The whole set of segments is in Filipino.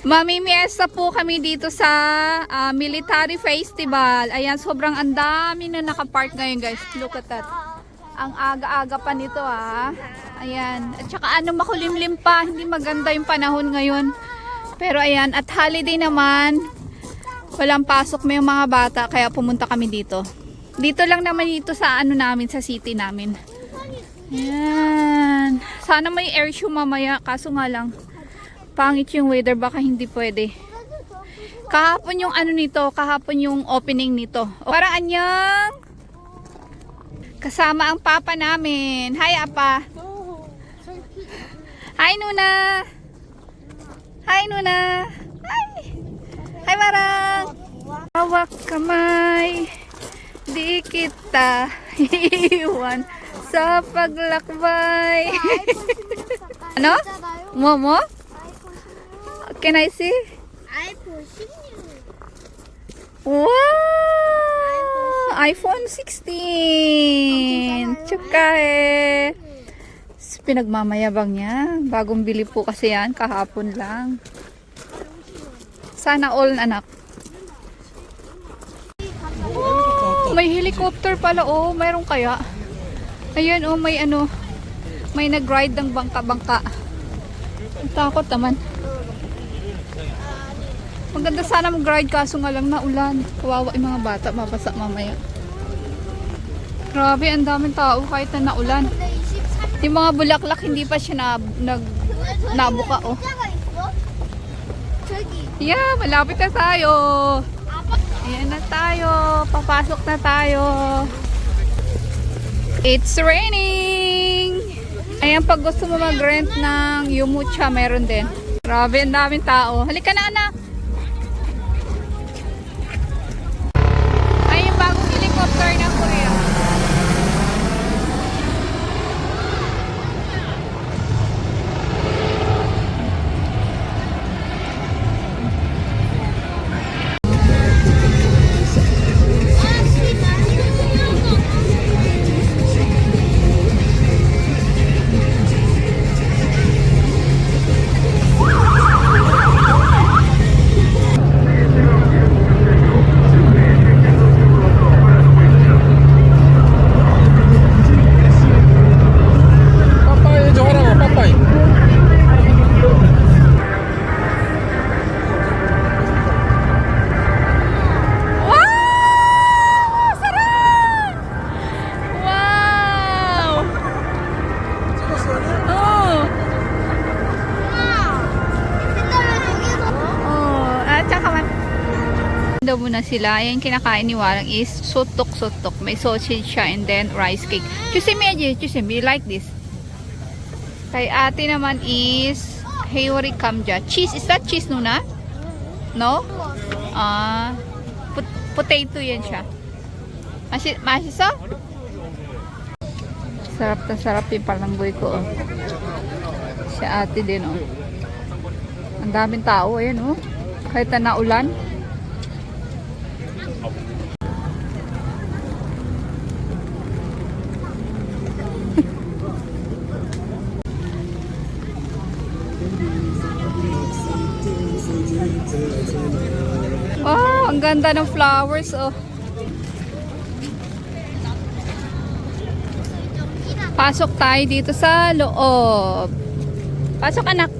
Mamimiesta po kami dito sa Military Festival. Ayan, sobrang andami na nakapark ngayon guys. Look at that. Ang aga-aga pa nito Ayan. At saka makulimlim pa. Hindi maganda yung panahon ngayon. Pero ayan, at holiday naman. Walang pasok may mga bata. Kaya pumunta kami dito. Dito lang naman dito sa namin, sa city namin. Ayan. Sana may air show mamaya. Kaso nga lang, pangit yung weather, baka hindi pwede. Kahapon yung kahapon yung opening nito. Parang anyang kasama ang papa namin. Hi, Apa. Hi, Nuna. Hi, Nuna. Hi. Hi, Marang. Hawak kamay. Di kita iwan sa paglakbay. Ano? Momo? Can I see? I pushing you. Wow! iPhone 16! Tsukahe! Pinagmamayabang niya. Bagong bili po kasi yan. Kahapon lang. Sana all, anak. Oh, may helicopter pala. Oh, mayroon kaya. Ayan, oh, may may nag-ride ng bangka-bangka. Takot naman. Maganda sana mag-ride kaso nga lang naulan. Kawawa yung mga bata, mabasa mamaya. Grabe, ang daming tao kahit na naulan. Yung mga bulaklak hindi pa siya nabuka oh. Yeah, malapit na tayo. Ayan na tayo. Papasok na tayo. It's raining. Ayan, pag gusto mo mag-rent ng Yumucha, meron din. Grabe, ang daming tao. Halika na, anak. Helicopter ng Korea. Daw muna sila. Ayan, kinakain ni Warang is sotok-sotok. May sausage siya and then rice cake. Chusemi, you like this? Kay ate naman is Haywari Kamja. Cheese, is that cheese, Nuna? No? Potato yan siya. Masiso? Sarap na sarap yung palanggoy ko. Oh. Si ate din. Oh. Ang daming tao. Ayan, oh. Kahit na naulan. Wow, ang ganda ng flowers, oh. Pasok tayo dito sa loob. Pasok, anak.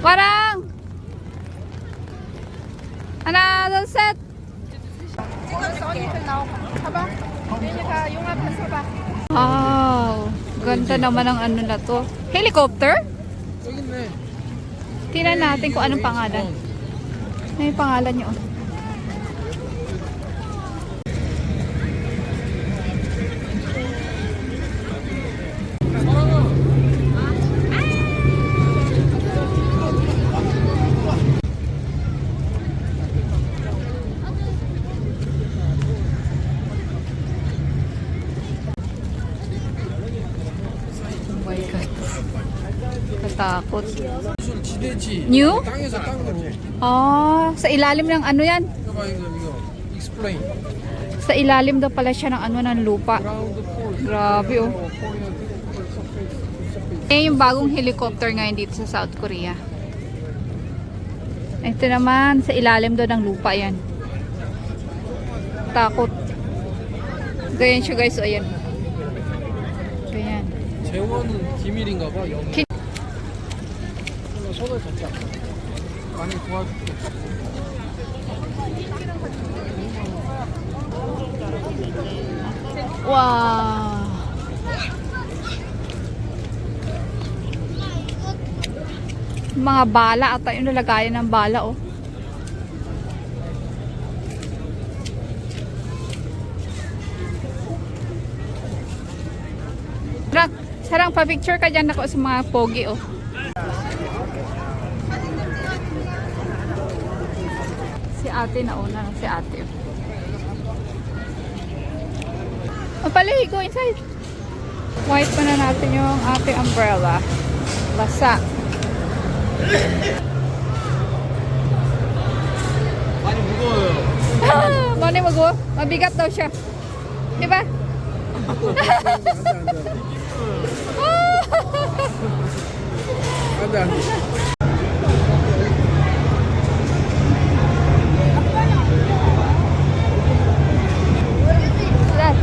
Warang! Another set! Wow! Ganda naman ang na to. Helicopter? Tingnan natin kung anong pangalan. Ano yung pangalan nyo? Katakot. New? 땅에서 땅으로. Ah, sa ilalim ng ano yan? 이거 봐, 이거. plane. Sa ilalim daw pala siya ng ano ng lupa. Ground force. Grabe oh. Korean people sa face. Eh, yung bagong helicopter ngayon dito sa South Korea. Ito naman, sa ilalim daw ng lupa yan. Takot. Ganyan siya guys, o ayan. Ganyan. 재원은 기밀인가 봐. 영어. 기- 손을 잡자. 많이 도와줄게. Wow. Mga bala ata yung nalagayan ng bala oh. Sarang pa-picture ka dyan ako sa mga pogi oh. Si ate nauna na si ate oh. Mapalay, go inside. Wipe pa na natin yung ating umbrella. Basa. 많이 무거워요. Mano yung mag-go? Mabigat daw siya. Di ba? 안돼 안돼. Saan?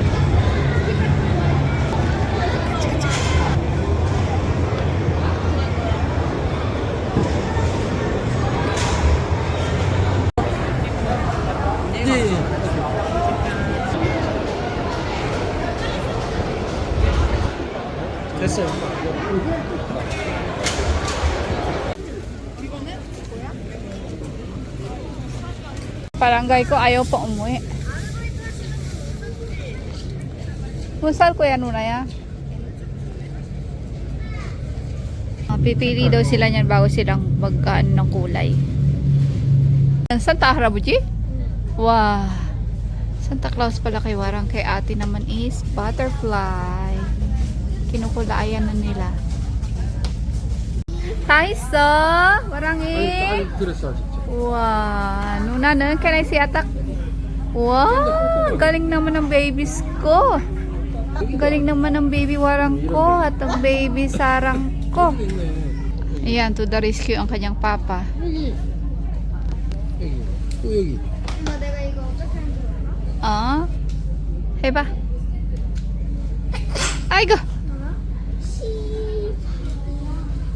됐어요. Barangay ko ayaw pa umuwi. Musal ko yan muna ya. Pipili daw sila niyan bago silang magkaan ng kulay. Santa Harabuji? Wow. Santa Claus pala kay Warang, kay ate naman is butterfly. Kinukulayan na nila. Taiso, Warang이. 그랬어 진짜. Wow, nunanan, can I see atak? Wow, galing naman ng babies ko. Galing naman ng baby Warang ko at ang baby Sarang ko. Ayan, to the rescue ang kanyang papa. 여기 여기 또 여기. 엄마 내가 이거 어떻게 하는지 몰라? Ah, 해봐. 아이고.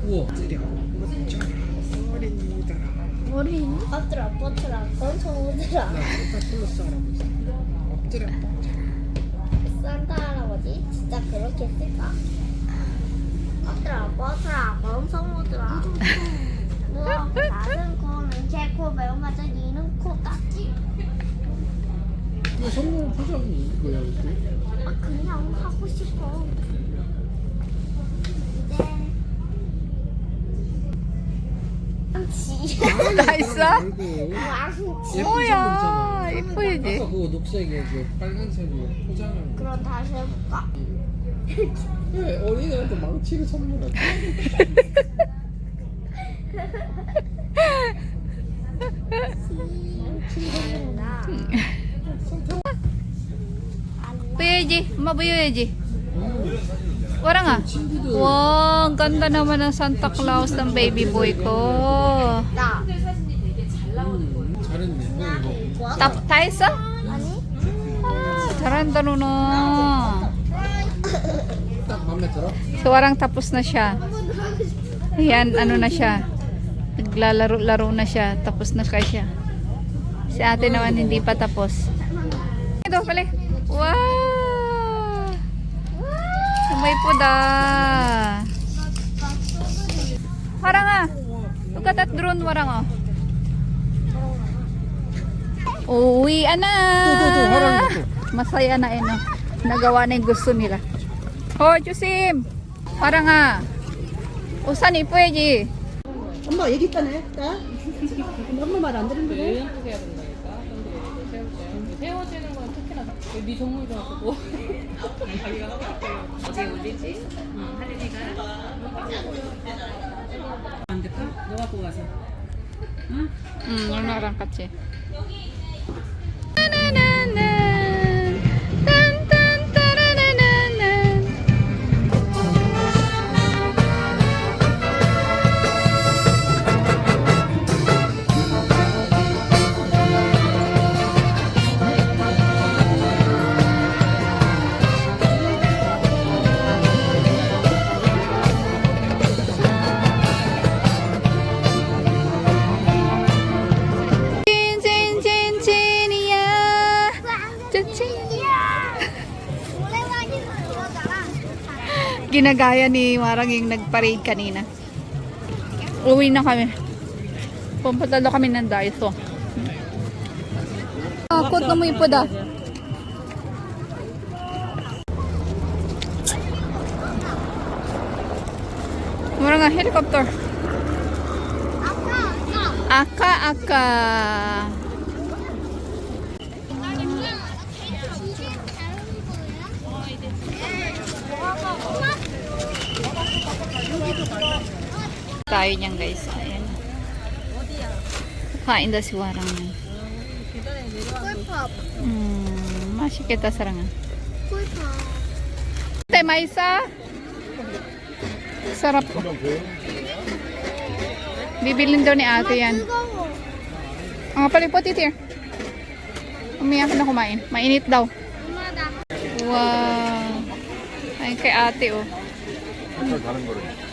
우와. 머리 아들아 아빠들아 엄청 오더라 플러스 할아버지. 엎드려. 산타 할아버지 진짜 그렇게 쓸까? 아들아 아빠들아 엄청 오더라 우와 작은 코는 제코 매운맛은 이는 코 땄지 왜 선물 포장이 이거야 이거? 아 그냥 하고 싶어 왕치 다 있어? 왕치 뭐야, 이쁘지? 아까 그거 녹색에 그 빨간색으로 포장을. 그럼 다시 해볼까? 왜 어린애한테 망치를 선물해? Puyaji, mabuyaji. Wala nga. Wow, ang ganda naman ng Santa Claus ng baby boy ko. 나 잘했네. 이거. 다 했어? 아니 Ah, 잘한다 누나. 딱 마음에 들어? So, warang tapos na siya. Ayan, ano na siya. Naglalaro-laro na siya. Tapos na siya. Si ate naman hindi pa tapos. Ito, pala. Wow! May puda. Warang ah. Look at that drone, warang ah. Uwi na. harang ito. Masaya na eh, no? Nagawa na yung gusto nila. Oh, Jusim. Parang nga. Usan 이쁘지? 엄마 얘기 있다네. 나? 엄마 말 안 들은데. 예쁘게 해야 된다니까. 근데 세워지는 건 특히나 네 전문이라고. 자기가 하고 싶대요. 어디 올리지? 할인이가 안 될까? 너가 뽑아서. 응? 누나랑 같이. 나나나. Ginagaya ni Marang yung nag-parade kanina. Uwi na kami. Pumunta daw kami ng Daiso. Kot na mo ipod ah. Mura nga, helicopter. Aka. Tayo niyan guys. Ayan. Kain daw si Warang niyan. 꿀팝. Masakita sarangan. 꿀팝. Tay, Maisa. Sarap. Bibilin daw ni ate yan. 뜨거워. Ang palipot ito. Umiyak na kumain. Mainit daw. 엄마 나 Wow. Ay, kay ate oh. 색깔 다른 거를.